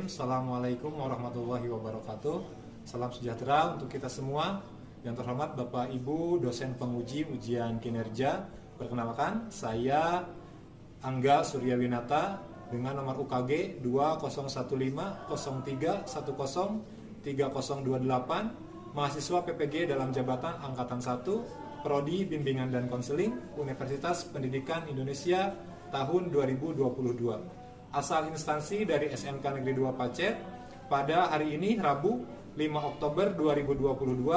Assalamualaikum warahmatullahi wabarakatuh. Salam sejahtera untuk kita semua. Yang terhormat Bapak Ibu dosen penguji ujian kinerja. Perkenalkan, saya Angga Suryawinata dengan nomor UKG 201503103028, mahasiswa PPG dalam jabatan Angkatan 1, Prodi Bimbingan dan Konseling, Universitas Pendidikan Indonesia tahun 2022. Asal instansi dari SMK Negeri 2 Pacet. Pada hari ini Rabu 5 Oktober 2022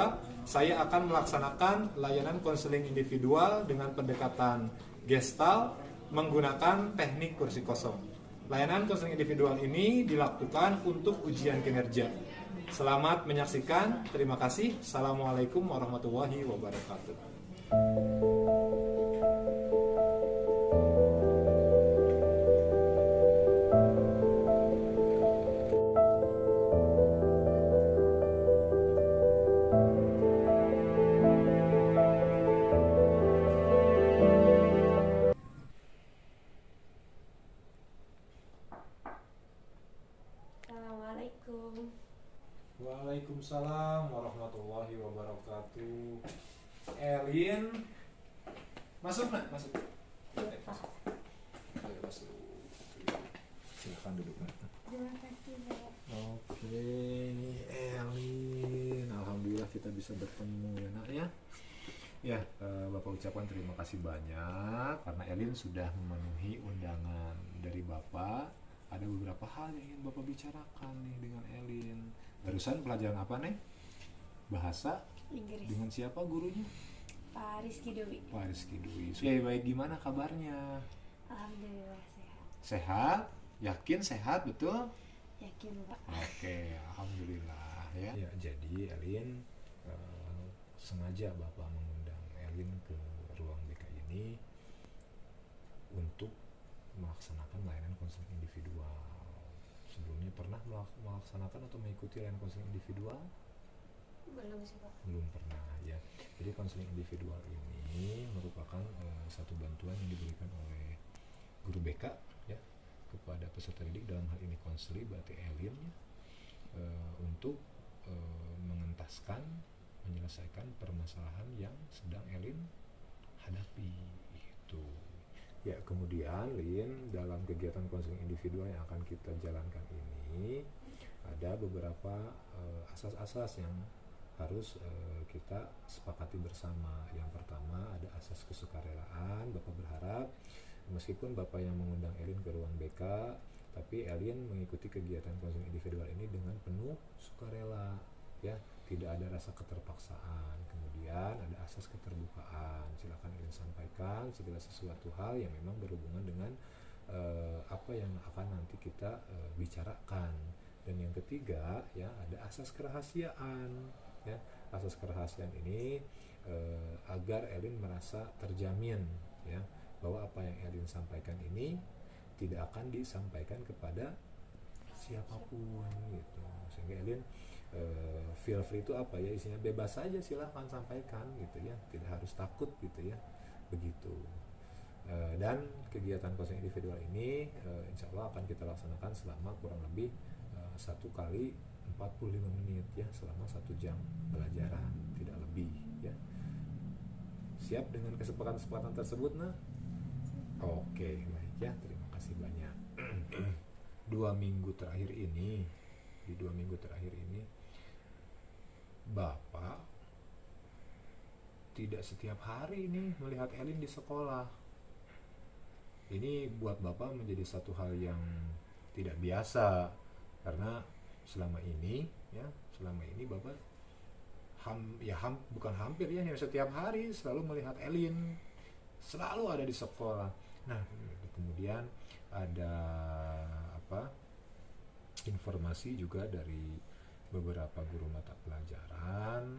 saya akan melaksanakan layanan konseling individual dengan pendekatan Gestalt menggunakan teknik kursi kosong. Layanan konseling individual ini dilakukan untuk ujian kinerja. Selamat menyaksikan. Terima kasih. Assalamualaikum warahmatullahi wabarakatuh. Assalamualaikum. Waalaikumsalam warahmatullahi wabarakatuh. Elin, masuk nak, masuk. Iya, Pak. Ayo masuk. Silakan duduk nak. Terima kasih, Pak. Oke, Elin, alhamdulillah kita bisa bertemu ya nak ya. Ya, Bapak ucapkan terima kasih banyak karena Elin sudah memenuhi undangan dari Bapak. Ada beberapa hal yang ingin Bapak bicarakan nih dengan Elin. Barusan pelajaran apa nih? Bahasa Inggris. dengan siapa gurunya? Pak Rizky Dewi. Pak Rizky Dwi. Oke, baik, gimana kabarnya? Alhamdulillah sehat. Sehat? Yakin sehat betul? Yakin, Pak. Oke, alhamdulillah ya. Ya, jadi Elin sengaja Bapak mengundang Elin ke ruang BK ini untuk melaksanakan layanan konseling individual. Sebelumnya pernah melaksanakan atau mengikuti layanan konseling individual? Belum sih, Pak. Belum pernah ya. Jadi konseling individual ini merupakan satu bantuan yang diberikan oleh guru BK ya kepada peserta didik, dalam hal ini konseli berarti Elin ya, untuk mengentaskan, menyelesaikan permasalahan yang sedang Elin hadapi itu. Ya, kemudian Lin, dalam kegiatan konseling individual yang akan kita jalankan ini ada beberapa asas-asas yang harus kita sepakati bersama. Yang pertama ada asas kesukarelaan. Bapak berharap meskipun Bapak yang mengundang Elin ke ruang BK, tapi Elin mengikuti kegiatan konseling individual ini dengan penuh sukarela ya, tidak ada rasa keterpaksaan. Kemudian ada asas keterbukaan. Silakan Elin sampaikan segala sesuatu hal yang memang berhubungan dengan apa yang akan nanti kita bicarakan. Dan yang ketiga ya ada asas kerahasiaan ya. Asas kerahasiaan ini agar Elin merasa terjamin ya bahwa apa yang Elin sampaikan ini tidak akan disampaikan kepada siapapun gitu. Sehingga Elin feel free itu apa ya, isinya bebas saja, silahkan sampaikan gitu ya, tidak harus takut gitu ya, begitu. Dan kegiatan konseling individual ini insya Allah akan kita laksanakan selama kurang lebih 1 kali 45 menit ya, selama 1 jam pelajaran, tidak lebih ya. Siap dengan kesepakatan tersebut nah? Oke, baik ya, terima kasih banyak. 2 minggu terakhir ini, di 2 minggu terakhir ini Bapak tidak setiap hari ini melihat Elin di sekolah. Ini buat Bapak menjadi satu hal yang tidak biasa karena selama ini Bapak bukan hampir ya, setiap hari selalu melihat Elin, selalu ada di sekolah. Nah, kemudian ada informasi juga dari beberapa guru mata pelajaran,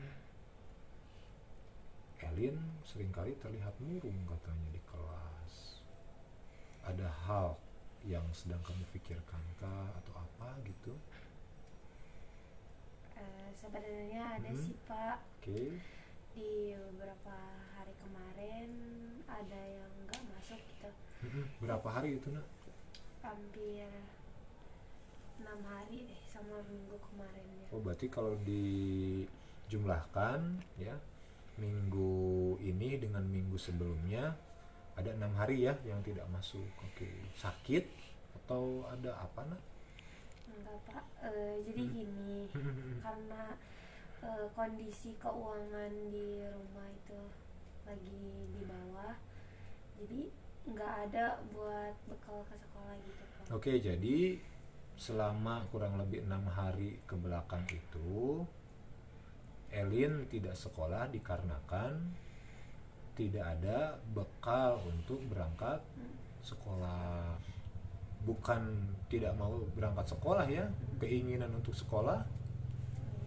Elin seringkali terlihat murung katanya di kelas. Ada hal yang sedang kamu pikirkankah atau apa gitu? Sebenarnya ada sih, Pak. Oke. Di beberapa hari kemarin ada yang nggak masuk gitu. Berapa hari itu nak? Hampir 6 hari deh sama minggu kemarinnya. Oh, berarti kalau dijumlahkan ya, minggu ini dengan minggu sebelumnya ada 6 hari ya yang tidak masuk. Oke, sakit atau ada apa nah? Enggak Pak. Jadi gini, karena kondisi keuangan di rumah itu lagi di bawah, jadi nggak ada buat bekal ke sekolah gitu Pak. Oke, jadi selama kurang lebih 6 hari ke belakang itu Elin tidak sekolah dikarenakan tidak ada bekal untuk berangkat sekolah. Bukan tidak mau berangkat sekolah ya, keinginan untuk sekolah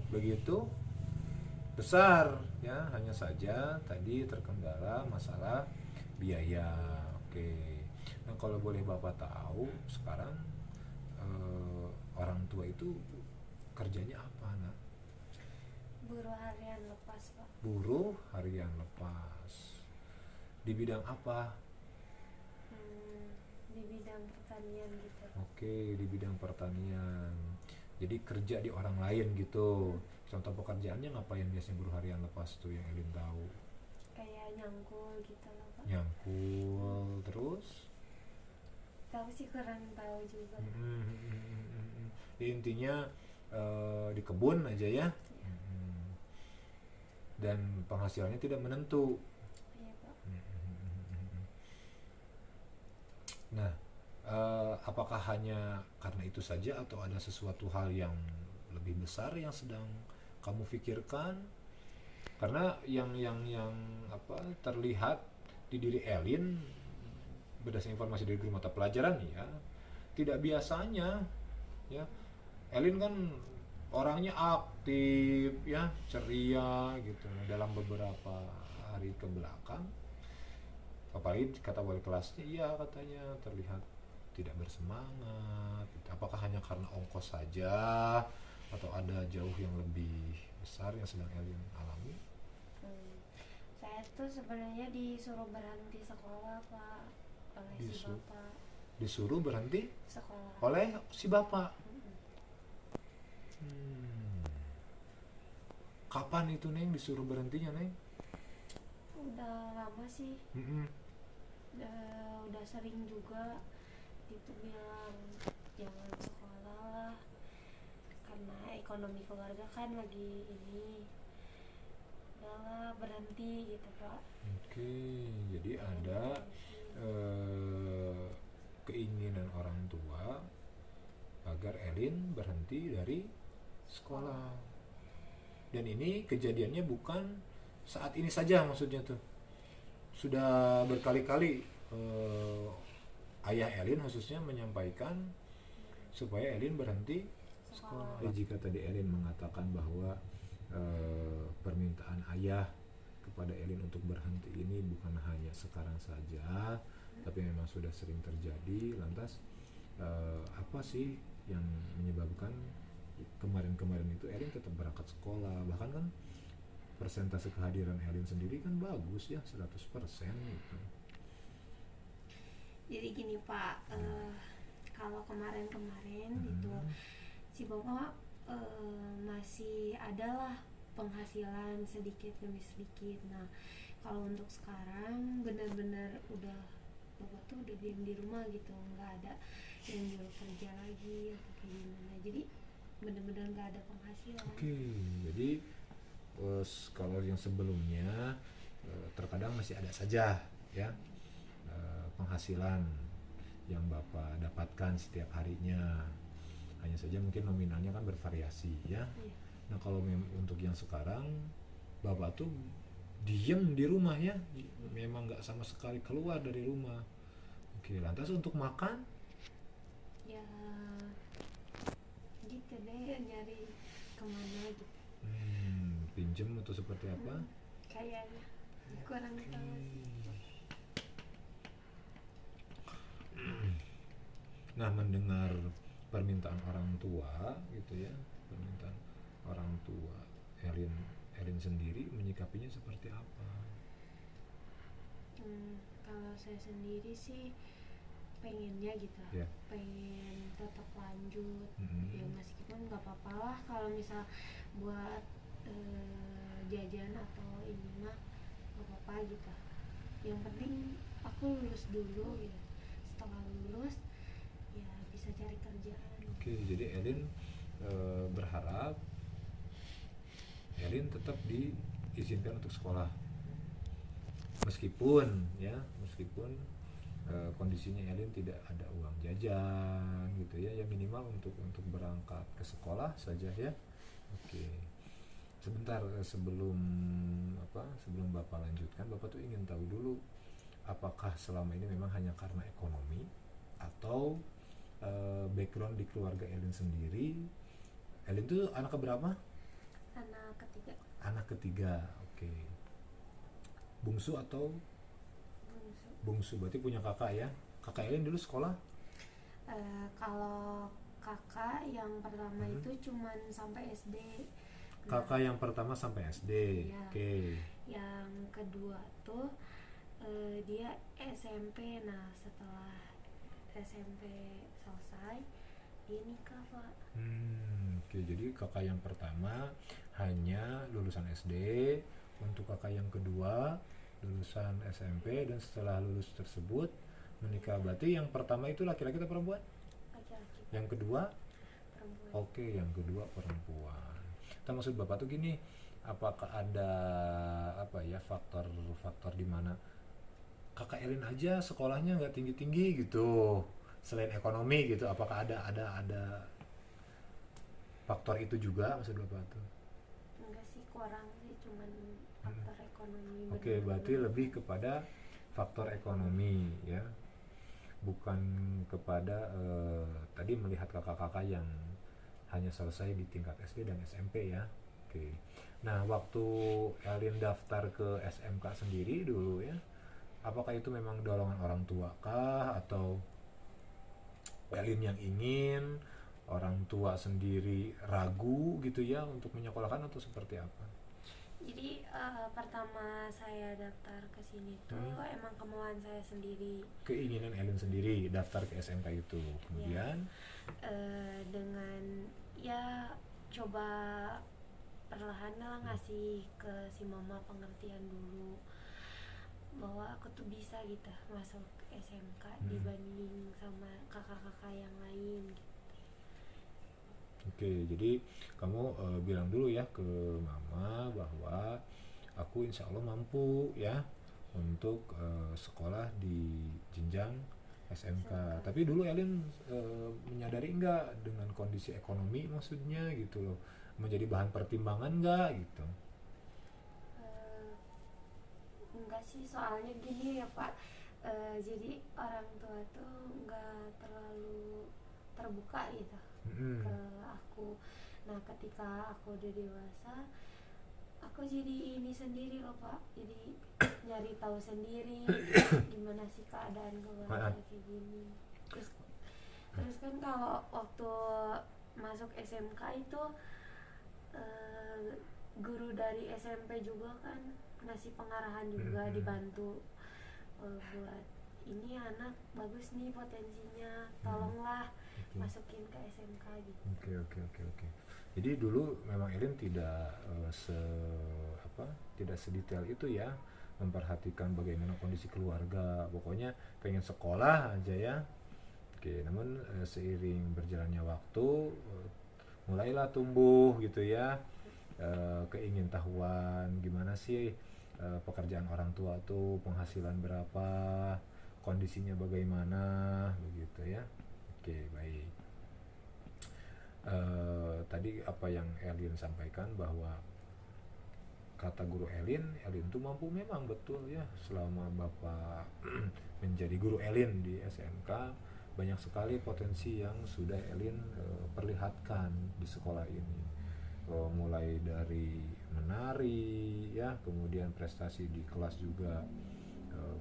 begitu besar ya, hanya saja tadi terkendala masalah biaya. Oke, nah kalau boleh Bapak tahu sekarang orang tua itu kerjanya apa nak? Buruh harian lepas Pak. Buruh harian lepas. Di bidang apa? Di bidang pertanian gitu. Oke, di bidang pertanian. Jadi kerja di orang lain gitu. Contoh pekerjaannya ngapain biasanya buruh harian lepas tuh yang Elin tahu? Kayak nyangkul gitu loh Pak. Nyangkul terus? Tahu sih kurang tahu juga. Intinya di kebun aja ya. Dan penghasilannya tidak menentu. Iya Pak. Nah, apakah hanya karena itu saja atau ada sesuatu hal yang lebih besar yang sedang kamu pikirkan? Karena yang apa terlihat di diri Elin berdasarkan informasi dari guru mata pelajaran ya, tidak biasanya ya. Elin kan orangnya aktif ya, ceria gitu dalam beberapa hari ke belakang. Apalagi kata wali kelasnya, iya katanya terlihat tidak bersemangat. Apakah hanya karena ongkos saja atau ada jauh yang lebih besar yang sedang Elin alami? Saya tuh sebenarnya disuruh berhenti sekolah Pak oleh si bapak. Disuruh berhenti Sekolah oleh si bapak. Kapan itu Neng disuruh berhentinya Neng? Udah lama sih. Udah sering juga gitu bilang jangan sekolah lah karena ekonomi keluarga kan lagi ini, udahlah berhenti gitu Pak. Oke, jadi ada keinginan orang tua agar Elin berhenti dari sekolah. Dan ini kejadiannya bukan saat ini saja, maksudnya tuh sudah berkali-kali ayah Elin khususnya menyampaikan supaya Elin berhenti sekolah. Jika tadi Elin mengatakan bahwa permintaan ayah kepada Elin untuk berhenti ini bukan hanya sekarang saja, tapi memang sudah sering terjadi. Lantas apa sih yang menyebabkan kemarin-kemarin itu Elin tetap berangkat sekolah? Bahkan kan persentase kehadiran Elin sendiri kan bagus ya, 100% gitu. Jadi gini Pak, kalau kemarin-kemarin itu si bapak masih adalah penghasilan sedikit demi sedikit. Nah kalau untuk sekarang benar-benar udah bapak tuh udah diam di rumah gitu, nggak ada yang nyuruh kerja lagi atau kayak gimana. Jadi benar-benar nggak ada penghasilan. Oke, jadi kalau yang sebelumnya terkadang masih ada saja ya penghasilan yang Bapak dapatkan setiap harinya, hanya saja mungkin nominalnya kan bervariasi ya. Nah kalau untuk yang sekarang Bapak tuh diem di rumah ya, memang nggak sama sekali keluar dari rumah. Oke, lantas untuk makan? Ya gitu deh, nyari kemana gitu. Pinjem atau seperti apa? Kayaknya kurang tahu sih. Nah mendengar permintaan orang tua gitu ya, permintaan orang tua, Elin sendiri menyikapinya seperti apa? Kalau saya sendiri sih pengennya gitu, Ya. pengen tetap lanjut. Mm-mm. Ya meskipun nggak apa-apa lah kalau misal buat jajan atau ini mah nggak apa-apa gitu. Yang penting aku lulus dulu gitu. Setelah lulus ya bisa cari kerjaan. Oke, jadi Elin berharap Elin tetap diizinkan untuk sekolah meskipun kondisinya Elin tidak ada uang jajan gitu ya, ya minimal untuk berangkat ke sekolah saja ya. Oke, sebentar, sebelum Bapak lanjutkan, Bapak tuh ingin tahu dulu apakah selama ini memang hanya karena ekonomi atau background di keluarga Elin sendiri. Elin tuh anak keberapa? Anak ketiga. Anak ketiga. Oke. Bungsu atau bungsu? Berarti punya kakak ya. Kakak Elin dulu sekolah? Kalau kakak yang pertama itu cuman sampai SD. Kakak yang pertama sampai SD. Iya. Oke. Yang kedua tuh dia SMP. Nah setelah SMP selesai dia nikah, Pak. Oke, jadi kakak yang pertama hanya lulusan SD, untuk kakak yang kedua lulusan SMP, dan setelah lulus tersebut menikah. Berarti yang pertama itu laki-laki atau perempuan? Laki-laki. Yang kedua? Perempuan. Oke, yang kedua perempuan. Kita maksud Bapak tuh gini, apakah ada faktor di mana kakak Elin aja sekolahnya nggak tinggi-tinggi gitu, selain ekonomi gitu? Apakah ada faktor itu juga maksud Bapak tuh? Enggak sih, kurang sih, cuman faktor ekonomi. Oke, berarti lebih kepada faktor ekonomi ya, bukan kepada tadi melihat kakak-kakak yang hanya selesai di tingkat SD dan SMP ya. Oke. Nah, waktu Elin daftar ke SMK sendiri dulu ya, apakah itu memang dorongan orang tua kah, atau Elin yang ingin, orang tua sendiri ragu gitu ya untuk menyekolahkan, atau seperti apa? Jadi pertama saya daftar ke sini tuh emang kemauan saya sendiri. Keinginan Elin sendiri daftar ke SMK itu. Kemudian dengan ya coba perlahan lah ngasih ke si mama pengertian dulu bahwa aku tuh bisa gitu masuk SMK dibanding sama kakak-kakak yang lain gitu. Oke, jadi kamu bilang dulu ya ke mama bahwa aku insya Allah mampu ya untuk sekolah di jenjang SMK. Tapi dulu Elin menyadari enggak dengan kondisi ekonomi maksudnya gitu loh, menjadi bahan pertimbangan enggak gitu? Enggak sih, soalnya gini ya Pak, jadi orang tua tuh enggak terlalu terbuka gitu ke aku. Nah ketika aku udah dewasa, aku jadi ini sendiri loh Pak, jadi nyari tahu sendiri gimana sih keadaan keluarga kayak gini. Terus kan kalau waktu masuk SMK itu guru dari SMP juga kan ngasih pengarahan juga, dibantu buat ini anak bagus nih potensinya, tolonglah masukin ke SMK gitu. Oke. Jadi dulu memang Elin tidak tidak sedetail itu ya, memperhatikan bagaimana kondisi keluarga, pokoknya pengen sekolah aja ya. Oke, namun seiring berjalannya waktu mulailah tumbuh gitu ya keingintahuan gimana sih pekerjaan orang tua tuh, penghasilan berapa, kondisinya bagaimana begitu ya. Oke, baik. Tadi apa yang Elin sampaikan bahwa kata guru Elin tuh mampu, memang betul ya. Selama Bapak menjadi guru Elin di SMK, banyak sekali potensi yang sudah Elin perlihatkan di sekolah ini. Mulai dari menari ya, kemudian prestasi di kelas juga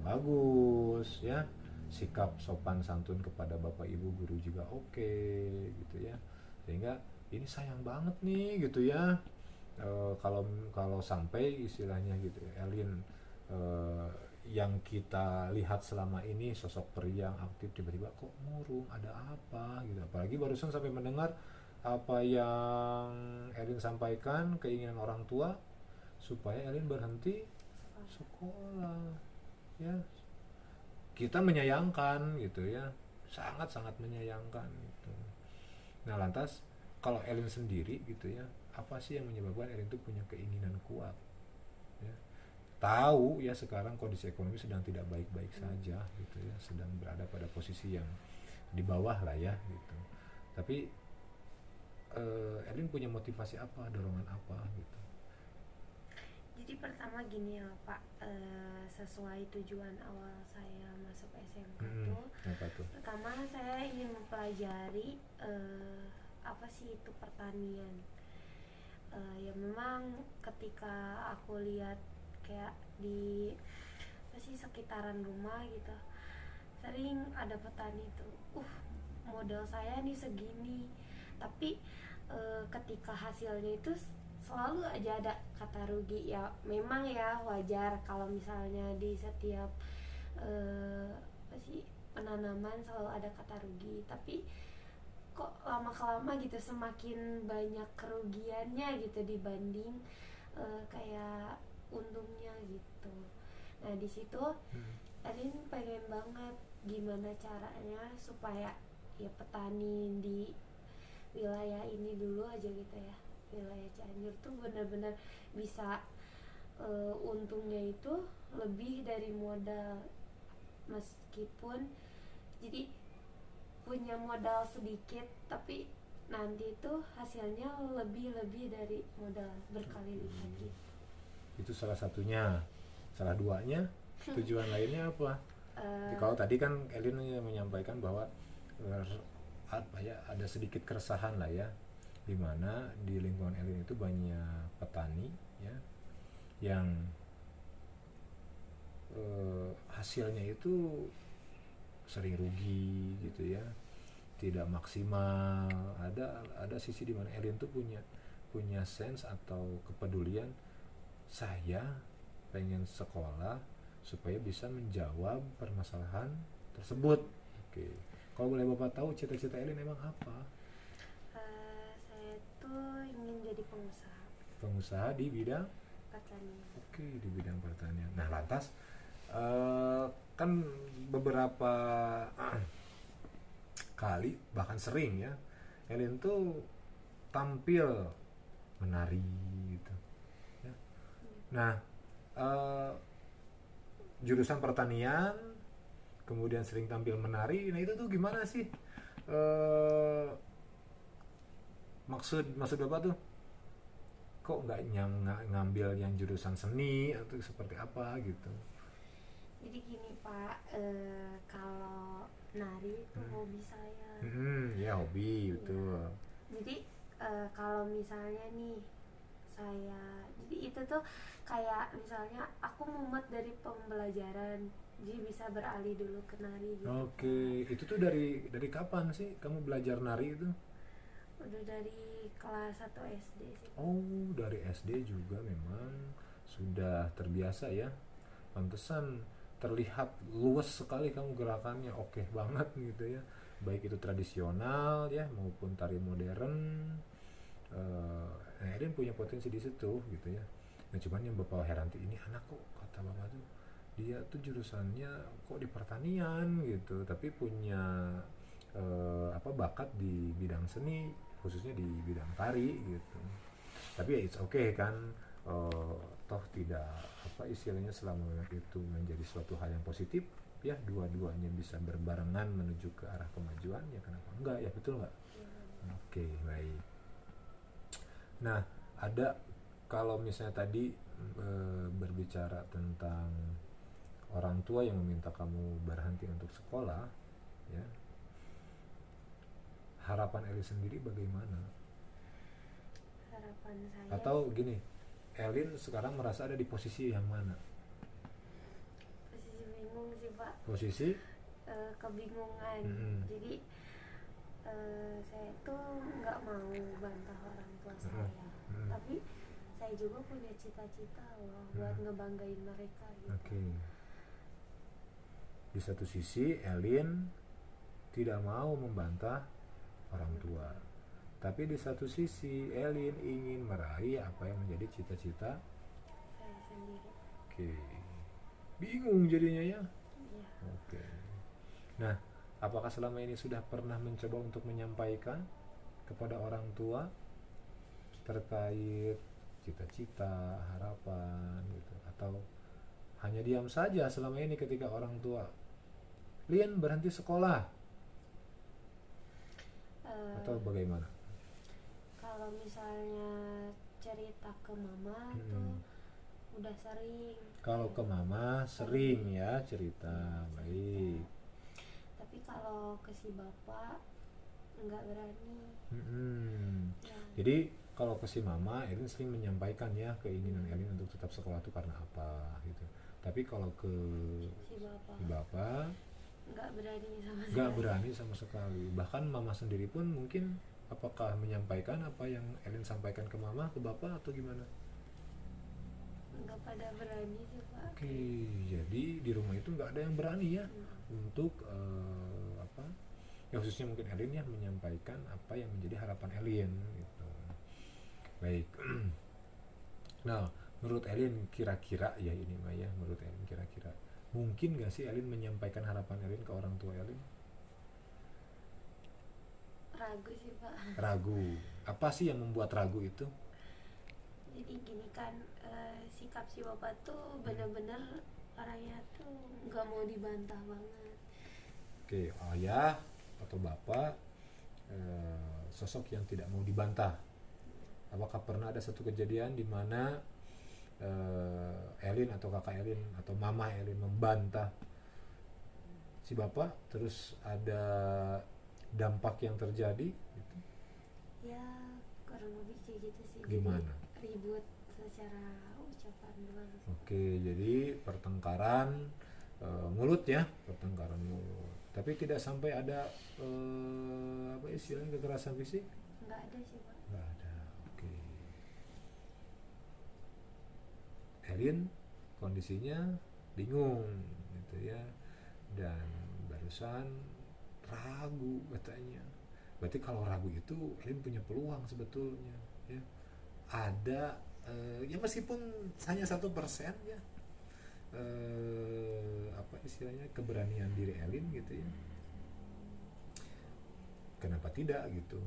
bagus ya, sikap sopan santun kepada bapak ibu guru juga oke gitu ya, sehingga ini sayang banget nih gitu ya kalau sampai istilahnya gitu Elin yang kita lihat selama ini sosok pria yang aktif tiba-tiba kok murung, ada apa gitu. Apalagi barusan sampai mendengar apa yang Elin sampaikan, keinginan orang tua supaya Elin berhenti sekolah ya. Kita menyayangkan gitu ya, sangat-sangat menyayangkan gitu. Nah lantas kalau Elin sendiri gitu ya, apa sih yang menyebabkan Elin itu punya keinginan kuat ya? Tahu ya sekarang kondisi ekonomi sedang tidak baik-baik saja gitu ya, sedang berada pada posisi yang di bawah lah ya gitu. Tapi Elin punya motivasi apa, dorongan apa gitu? Jadi pertama gini ya Pak, sesuai tujuan awal saya masuk SMK tuh, Apa tuh? pertama saya ingin mempelajari apa sih itu pertanian. Ya memang ketika aku lihat kayak di apa sih sekitaran rumah gitu, sering ada petani tuh, modal saya nih segini, tapi ketika hasilnya itu selalu aja ada kata rugi. Ya memang ya wajar kalau misalnya di setiap apa sih penanaman selalu ada kata rugi, tapi kok lama kelama gitu semakin banyak kerugiannya gitu dibanding kayak untungnya gitu. Nah di situ Erin pengen banget gimana caranya supaya ya petani di wilayah ini dulu aja gitu ya, wilayah Cianjur tuh benar-benar bisa untungnya itu lebih dari modal, meskipun jadi punya modal sedikit tapi nanti tuh hasilnya lebih dari modal berkali lipat gitu. Itu salah satunya. Salah duanya, tujuan lainnya apa? Kalau tadi kan Elin menyampaikan bahwa apa ya, ada sedikit keresahan lah ya, dimana di lingkungan Elin itu banyak petani ya yang hasilnya itu sering rugi gitu ya, tidak maksimal. Ada sisi di mana Elin tuh punya sense atau kepedulian, saya pengen sekolah supaya bisa menjawab permasalahan tersebut. Oke, kalau boleh Bapak tahu cita-cita Elin emang apa? Saya tuh ingin jadi Pengusaha di bidang pertanian. Oke, di bidang pertanian. Nah lantas kan beberapa kali bahkan sering ya Elin tuh tampil menari gitu ya. Nah jurusan pertanian kemudian sering tampil menari, nah itu tuh gimana sih maksud Bapak tuh, kok nggak ngambil yang jurusan seni atau seperti apa gitu? Jadi gini Pak, kalau nari itu hobi saya. Ya hobi betul. Jadi kalau misalnya nih saya, jadi itu tuh kayak misalnya aku mumet dari pembelajaran, jadi bisa beralih dulu ke nari gitu. Oke, itu tuh dari kapan sih kamu belajar nari itu? Udah dari kelas 1 SD sih. Oh, dari SD juga memang sudah terbiasa ya. Pantesan terlihat luas sekali kamu gerakannya, oke banget gitu ya. Baik itu tradisional ya maupun tari modern. Erin punya potensi di situ gitu ya. Nah cuman yang Bapak heranti, ini anak kok kata Bapak tuh dia tuh jurusannya kok di pertanian gitu, tapi punya bakat di bidang seni, khususnya di bidang tari gitu. Tapi ya it's okay kan, toh tidak istilahnya, selama itu menjadi suatu hal yang positif ya, dua-duanya bisa berbarengan menuju ke arah kemajuan, ya kenapa enggak ya, betul nggak? Oke, baik. Nah ada, kalau misalnya tadi berbicara tentang orang tua yang meminta kamu berhenti untuk sekolah ya, harapan Eli sendiri bagaimana? Harapan saya, atau gini, Elin sekarang merasa ada di posisi yang mana? posisi bingung sih Pak. Posisi Kebingungan. Jadi saya tuh nggak mau bantah orang tua saya, tapi saya juga punya cita-cita loh buat ngebanggain mereka gitu. Oke. Di satu sisi Elin tidak mau membantah orang tua, tapi di satu sisi Elin ingin meraih apa yang menjadi cita-cita saya sendiri. Oke, bingung jadinya ya. Iya. Oke. Nah, apakah selama ini sudah pernah mencoba untuk menyampaikan kepada orang tua terkait cita-cita, harapan gitu, atau hanya diam saja selama ini ketika orang tua, Lin berhenti sekolah, atau bagaimana? Kalau misalnya cerita ke mama tuh udah sering. Kalau ke mama sering ya cerita, baik. Tapi kalau ke si bapak nggak berani. Ya. Jadi kalau ke si mama, Elin sering menyampaikan ya keinginan Elin untuk tetap sekolah itu karena apa gitu. Tapi kalau ke Si bapak si bapak nggak berani sama nggak sekali. berani sama sekali. Bahkan mama sendiri pun mungkin apakah menyampaikan apa yang Elin sampaikan ke mama, ke bapak, atau gimana? Nggak pada berani sih pak. Oke, jadi di rumah itu nggak ada yang berani ya untuk apa? Ya khususnya mungkin Elin ya menyampaikan apa yang menjadi harapan Elin gitu. Baik. Nah, menurut Elin kira-kira ya ini mah ya, menurut Elin kira-kira mungkin nggak sih Elin menyampaikan harapan Elin ke orang tua Elin? Ragu sih pak. Ragu. Apa sih yang membuat ragu itu? Jadi gini kan, sikap si bapak tuh bener-bener orangnya tuh nggak mau dibantah banget. Oke, ayah atau bapak sosok yang tidak mau dibantah. Apakah pernah ada satu kejadian di mana Elin atau kakak Elin atau mama Elin membantah si bapak, terus ada dampak yang terjadi gitu? Ya kurang lebih kayak gitu sih. Gimana? Jadi ribut secara ucapan doang. Oke, jadi pertengkaran mulut ya, pertengkaran mulut. Tapi tidak sampai ada apa istilahnya kekerasan fisik? Nggak ada sih pak. Nggak ada. Oke. Elin kondisinya bingung gitu ya, dan barusan ragu katanya. Berarti kalau ragu itu Elin punya peluang sebetulnya ya. Ada ya meskipun hanya 1% ya, apa istilahnya keberanian diri Elin gitu ya. Kenapa tidak gitu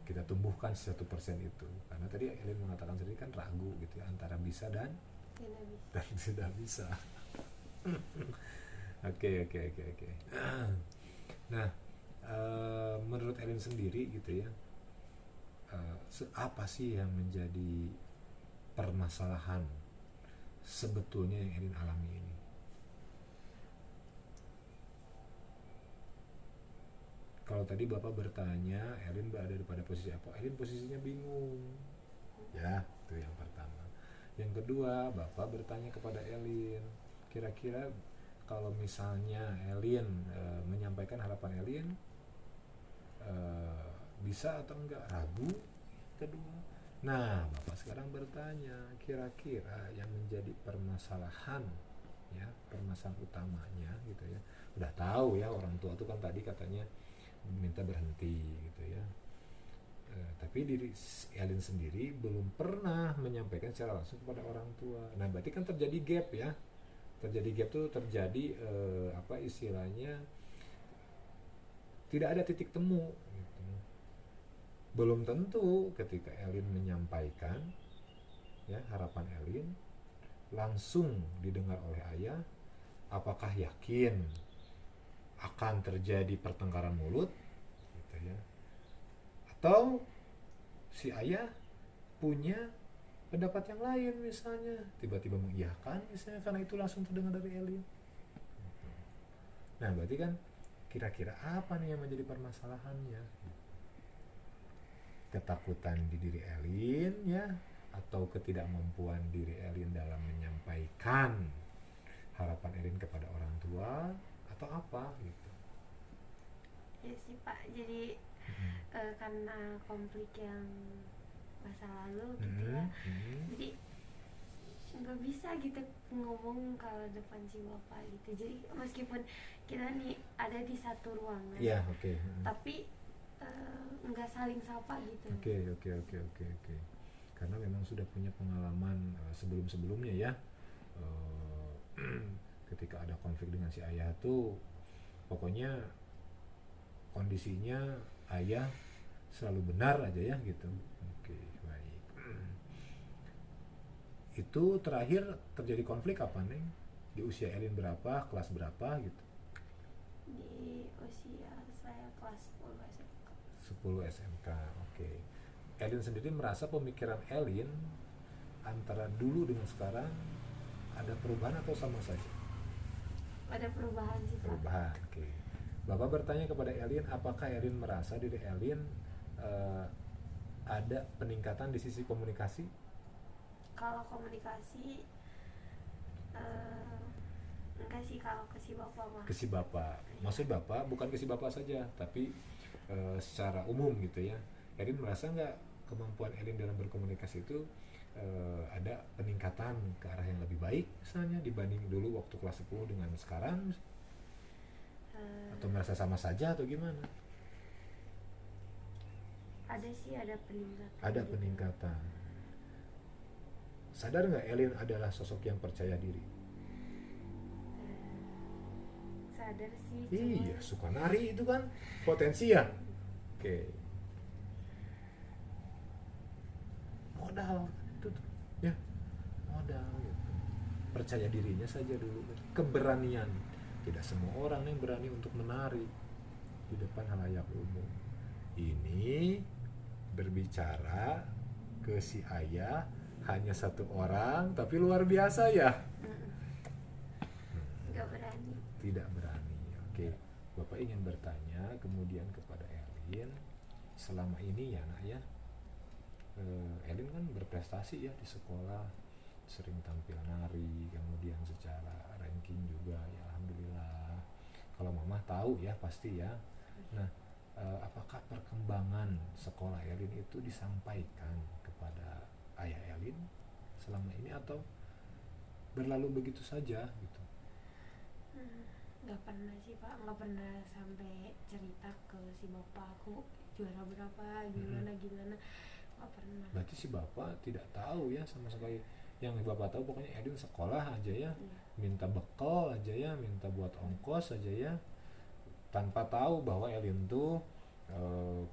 kita tumbuhkan 1% itu, karena tadi Elin mengatakan sendiri kan ragu gitu ya, antara bisa dan tidak bisa. Oke. Nah, menurut Elin sendiri gitu ya, apa sih yang menjadi permasalahan sebetulnya yang Elin alami ini? Kalau tadi Bapak bertanya Elin berada pada posisi apa, Elin posisinya bingung ya, itu yang pertama. Yang kedua, Bapak bertanya kepada Elin, kira-kira kalau misalnya Elin menyampaikan harapan Elin, bisa atau enggak, ragu. Kedua, nah Bapak sekarang bertanya, kira-kira yang menjadi permasalahan ya, permasalahan utamanya gitu ya. Udah tahu ya, orang tua tuh kan tadi katanya minta berhenti gitu ya, tapi diri Elin sendiri belum pernah menyampaikan secara langsung kepada orang tua. Nah berarti kan terjadi gap ya, terjadi gap tuh terjadi apa istilahnya, tidak ada titik temu gitu. Belum tentu ketika Elin menyampaikan ya harapan Elin langsung didengar oleh ayah, apakah yakin akan terjadi pertengkaran mulut gitu ya, atau si ayah punya pendapat yang lain, misalnya tiba-tiba mengiyakan misalnya karena itu langsung terdengar dari Elin. Nah berarti kan kira-kira apa nih yang menjadi permasalahannya? Ketakutan di diri Elin ya, atau ketidakmampuan diri Elin dalam menyampaikan harapan Elin kepada orang tua, atau apa gitu? Ya sih pak, jadi karena konflik yang masa lalu gitu ya, jadi nggak bisa bisa gitu ngomong kalau depan si bapak gitu. Jadi meskipun kita nih ada di satu ruangan, Iya, oke. tapi nggak saling sapa gitu. Oke. Karena memang sudah punya pengalaman sebelum-sebelumnya ya. Ketika ada konflik dengan si ayah tuh, pokoknya kondisinya ayah selalu benar aja ya gitu. Oke, baik. Itu terakhir terjadi konflik apa Neng? Di usia Elin berapa, kelas berapa gitu? Di usia saya kelas 10 SMK. 10 SMK, oke. Elin sendiri merasa pemikiran Elin antara dulu dengan sekarang ada perubahan atau sama saja? Ada perubahan sih Pak. Perubahan, oke. Bapak bertanya kepada Elin, apakah Elin merasa diri Elin ada peningkatan di sisi komunikasi? Kalau komunikasi enggak sih kalau ke si bapak mah. Ke si bapak, maksud bapak bukan ke si bapak saja, tapi secara umum gitu ya. Elin merasa nggak kemampuan Elin dalam berkomunikasi itu ada peningkatan ke arah yang lebih baik misalnya dibanding dulu waktu kelas 10 dengan sekarang, atau merasa sama saja atau gimana? Ada sih, ada peningkatan. Ada gitu. peningkatan. Sadar nggak Elin adalah sosok yang percaya diri? Sadar sih. Iya, suka nari itu kan potensi ya. Oke. Modal itu tuh, ya modal gitu. Percaya dirinya saja dulu, keberanian. Tidak semua orang yang berani untuk menari di depan halayak umum. Ini berbicara ke si ayah hanya satu orang, tapi luar biasa ya. Nggak berani. Tidak berani. Oke, Bapak ingin bertanya kemudian kepada Elin, selama ini ya nak ya, Elin kan berprestasi ya di sekolah, sering tampil nari, kemudian secara ranking juga ya alhamdulillah. Kalau mama tahu ya pasti ya. Nah, apakah perkembangan sekolah Elin itu disampaikan kepada ayah Elin selama ini atau berlalu begitu saja gitu? Nggak pernah sih Pak, nggak pernah sampai cerita ke si bapak aku juara berapa, gimana, nggak pernah. Berarti si bapak tidak tahu ya sama sekali. Yang bapak tahu pokoknya Elin sekolah aja ya, minta bekal aja ya, minta buat ongkos aja ya, tanpa tahu bahwa Elin tuh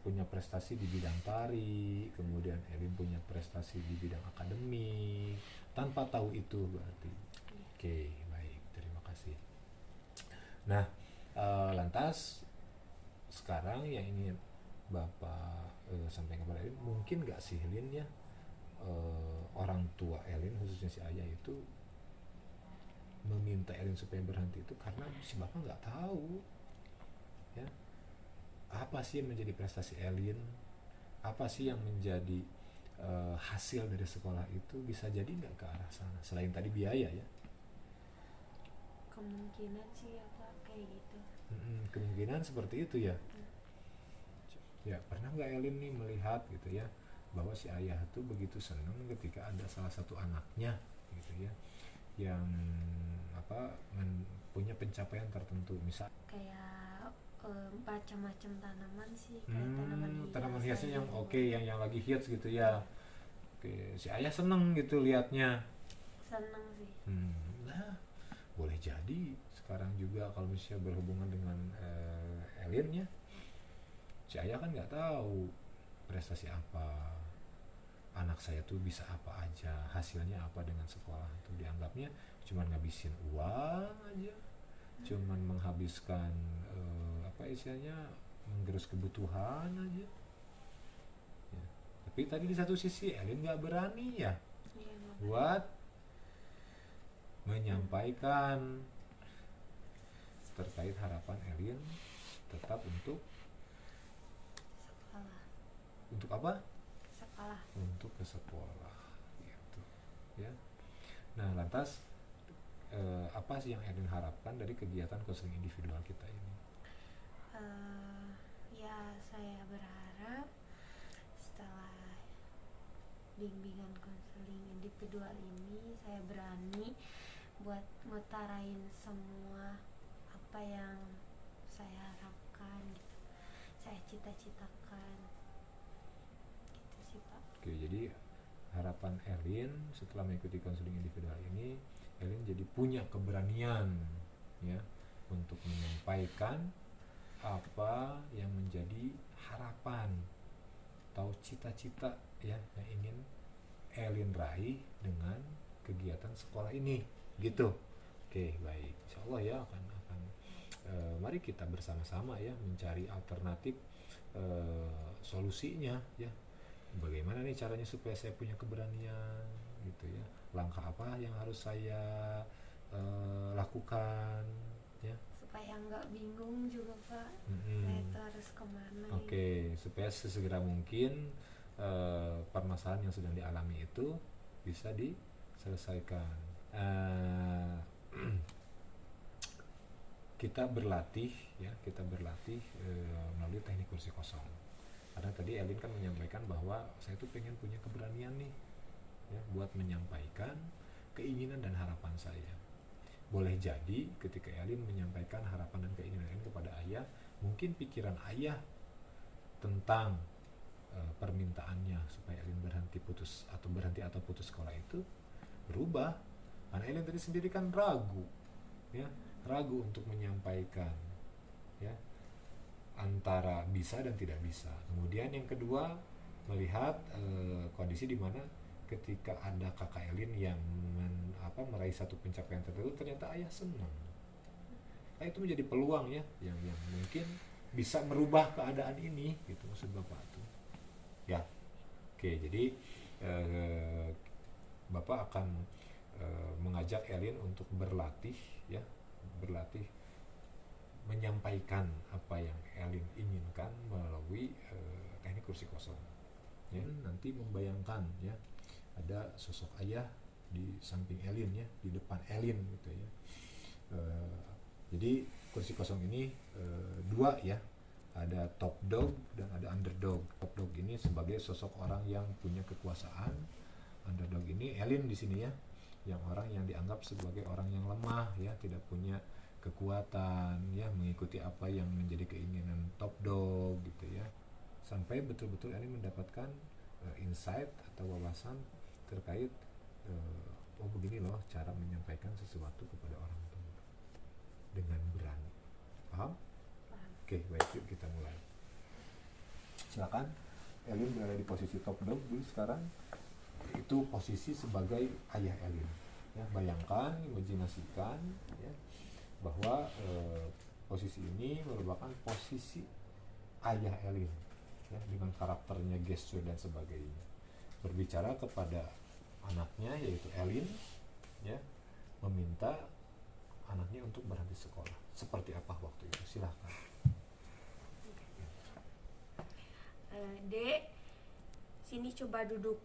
punya prestasi di bidang tari, kemudian Elin punya prestasi di bidang akademik, tanpa tahu itu berarti. Oke, baik, terima kasih. Nah, lantas sekarang yang ingin Bapak sampaikan kepada Elin, mungkin nggak sih Elin ya, orang tua Elin khususnya si ayah itu meminta Elin supaya berhenti itu karena si bapak nggak tahu ya apa sih yang menjadi prestasi Elin, apa sih yang menjadi hasil dari sekolah itu, bisa jadi nggak ke arah sana selain tadi biaya ya? Kemungkinan sih ya Pak kayak gitu. Kemungkinan seperti itu ya. Ya pernah nggak Elin nih melihat gitu ya bahwa si ayah tuh begitu senang ketika ada salah satu anaknya gitu ya yang punya pencapaian tertentu, misal Kayak macam-macam tanaman sih, kayak tanaman hiasnya yang oke, yang lagi hits gitu ya. Oke, si ayah seneng gitu liatnya. Seneng sih. Nah, boleh jadi sekarang juga kalau misalnya berhubungan dengan Elin ya, si ayah kan nggak tahu prestasi apa anak saya tuh, bisa apa aja, hasilnya apa dengan sekolah itu. Dianggapnya cuman ngabisin uang aja, cuman menghabiskan istilahnya menggerus kebutuhan aja ya. Tapi tadi di satu sisi Elin nggak berani ya buat menyampaikan terkait harapan Elin tetap untuk sekolah. Untuk apa? Sekolah. Untuk ke sekolah gitu ya. Nah, lantas apa sih yang Elin harapkan dari kegiatan konseling individual kita ini? Ya saya berharap setelah bimbingan konseling individual ini saya berani buat ngutarain semua apa yang saya harapkan gitu, saya cita-citakan gitu sih Pak. Oke, jadi harapan Elin setelah mengikuti konseling individual ini, Elin jadi punya keberanian ya untuk menyampaikan apa yang menjadi harapan atau cita-cita ya yang ingin Elin raih dengan kegiatan sekolah ini gitu. Oke, baik, insya Allah ya akan mari kita bersama-sama ya mencari alternatif solusinya ya. Bagaimana nih caranya supaya saya punya keberanian gitu ya, langkah apa yang harus saya lakukan ya, Supaya nggak bingung juga Pak, saya itu harus kemana. Oke, supaya sesegera mungkin permasalahan yang sedang dialami itu bisa diselesaikan. Kita berlatih melalui teknik kursi kosong. Karena tadi Elin kan menyampaikan bahwa saya tuh pengen punya keberanian nih ya buat menyampaikan keinginan dan harapan saya. Boleh jadi ketika Elin menyampaikan harapan dan keinginan Elin kepada ayah, mungkin pikiran ayah tentang permintaannya supaya Elin berhenti putus sekolah itu berubah. Karena Elin tadi sendiri kan ragu untuk menyampaikan ya antara bisa dan tidak bisa. Kemudian yang kedua, melihat kondisi di mana ketika ada kakak Elin yang meraih satu pencapaian tertentu, ternyata ayah senang. Itu menjadi peluang ya yang mungkin bisa merubah keadaan ini gitu maksud Bapak tuh. Ya. Oke, jadi Bapak akan mengajak Elin untuk berlatih menyampaikan apa yang Elin inginkan melalui teknik kursi kosong. Ya, nanti membayangkan ya ada sosok ayah di samping Elin ya, di depan Elin gitu ya. Jadi kursi kosong ini dua ya, ada top dog dan ada underdog. Top dog ini sebagai sosok orang yang punya kekuasaan, underdog ini Elin di sini ya, yang orang yang dianggap sebagai orang yang lemah ya, tidak punya kekuatan ya, mengikuti apa yang menjadi keinginan top dog gitu ya, sampai betul-betul Elin mendapatkan insight atau wawasan terkait oh begini loh cara menyampaikan sesuatu kepada orang tua dengan berani. Paham? Oke, baik, yuk kita mulai. Silakan Elin berada di posisi top dog dulu sekarang. Itu posisi sebagai ayah Elin ya, bayangkan, imajinasikan ya bahwa posisi ini merupakan posisi ayah Elin ya, dengan karakternya, gestur dan sebagainya, berbicara kepada anaknya yaitu Elin ya, meminta anaknya untuk berhenti sekolah. Seperti apa waktu itu? Silahkan. Dek, sini coba duduk.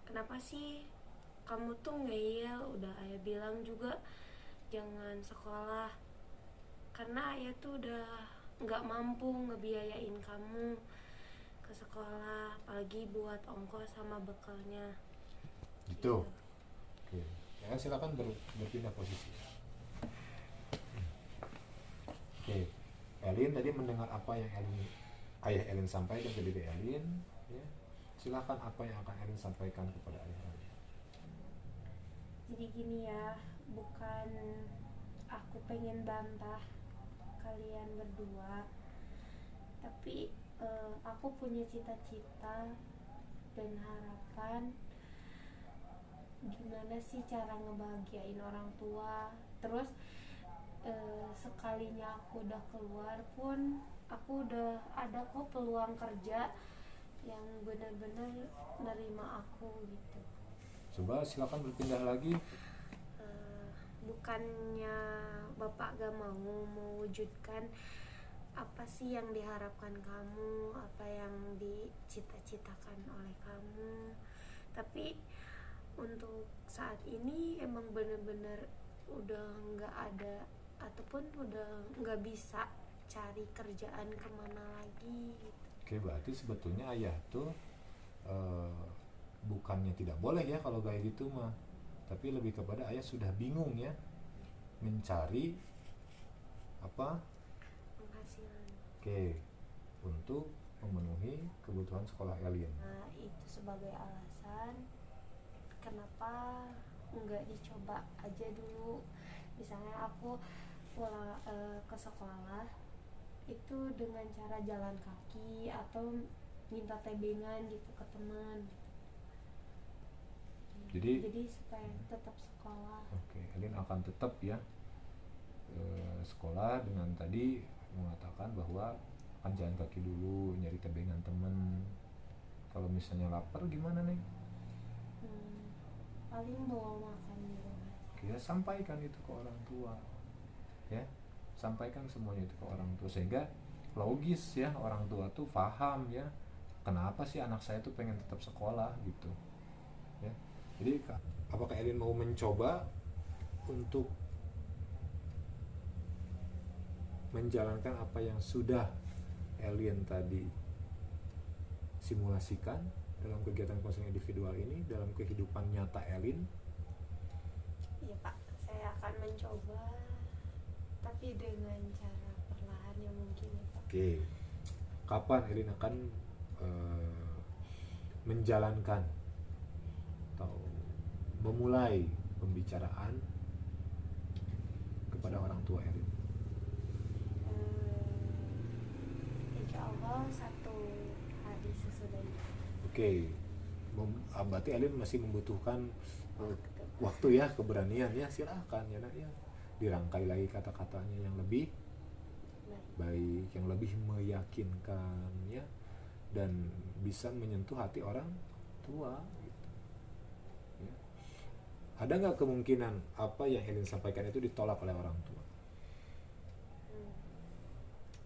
Kenapa sih kamu tuh ngeyel? Udah ayah bilang juga jangan sekolah, karena ayah tuh udah nggak mampu ngebiayain kamu ke sekolah, apalagi buat ongkos sama bekalnya gitu. Oke. Ya, silakan berpindah posisi. Oke, Elin tadi mendengar apa yang ayah Elin sampaikan ke diri Elin ya. Silakan, apa yang akan Elin sampaikan kepada ayah Elin? Jadi gini ya, bukan aku pengen bantah kalian berdua, tapi aku punya cita-cita dan harapan gimana sih cara ngebahagiain orang tua. Terus sekalinya aku udah keluar pun aku udah ada kok peluang kerja yang benar-benar nerima aku gitu. Coba silakan berpindah lagi. Bukannya Bapak gak mau mewujudkan apa sih yang diharapkan kamu, apa yang dicita-citakan oleh kamu, tapi untuk saat ini emang bener-bener udah gak ada ataupun udah gak bisa cari kerjaan kemana lagi gitu. Oke, berarti sebetulnya ayah tuh bukannya tidak boleh ya kalau kayak gitu mah, tapi lebih kepada ayah sudah bingung ya mencari apa, penghasilan. oke, untuk memenuhi kebutuhan sekolah Elin. Nah itu sebagai alasan kenapa nggak dicoba aja dulu, misalnya aku pulang ke sekolah itu dengan cara jalan kaki atau minta tebengan gitu ke teman. Jadi supaya tetap sekolah. Oke, Elin akan tetap ya sekolah dengan tadi mengatakan bahwa akan jalan kaki dulu, nyari tebengan temen. Kalau misalnya lapar gimana nih? Paling bawa makan di rumah. Oke, ya, sampaikan itu ke orang tua ya, sampaikan semuanya itu ke orang tua sehingga logis ya, orang tua tuh paham ya kenapa sih anak saya tuh pengen tetap sekolah gitu ya. Jadi apakah Elin mau mencoba untuk menjalankan apa yang sudah Elin tadi simulasikan dalam kegiatan konseling individual ini dalam kehidupan nyata Elin? Iya Pak, saya akan mencoba, tapi dengan cara perlahan yang mungkin ya Pak. Oke, kapan Elin akan menjalankan atau memulai pembicaraan kepada orang tua Elin? Insya Allah 1 hari sesudah itu. Oke, berarti Elin masih membutuhkan waktu ya, keberanian ya, silahkan ya nak ya, dirangkai lagi kata-katanya yang lebih baik, yang lebih meyakinkan ya, dan bisa menyentuh hati orang tua gitu ya. Ada nggak kemungkinan apa yang Elin sampaikan itu ditolak oleh orang tua?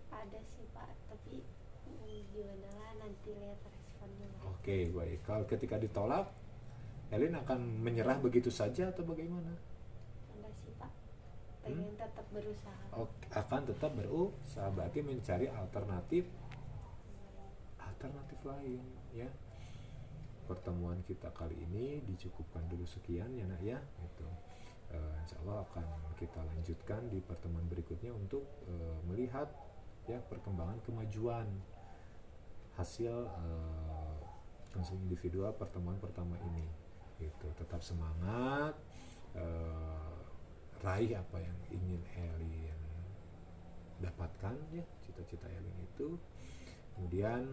Ada sih Pak, tapi gimana lah, nanti lihat responnya. Oke, baik. Kalau ketika ditolak, Elin akan menyerah begitu saja atau bagaimana? Enggak sih Pak, pengen tetap berusaha. Akan tetap berusaha, berarti mencari alternatif lain ya. Pertemuan kita kali ini dicukupkan dulu sekian ya nak ya, itu insya Allah akan kita lanjutkan di pertemuan berikutnya untuk melihat ya perkembangan kemajuan hasil konseling individual pertemuan pertama ini gitu. Tetap semangat, raih apa yang ingin Elin dapatkan ya, cita-cita Elin itu. Kemudian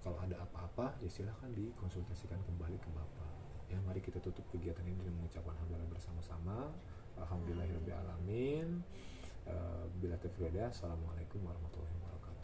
kalau ada apa-apa ya silahkan dikonsultasikan kembali ke Bapak ya. Mari kita tutup kegiatan ini dengan mengucapkan alhamdulillah bersama-sama. Alhamdulillahirabbil alamin. Bila taufiq hidayah. Assalamualaikum warahmatullahi wabarakatuh.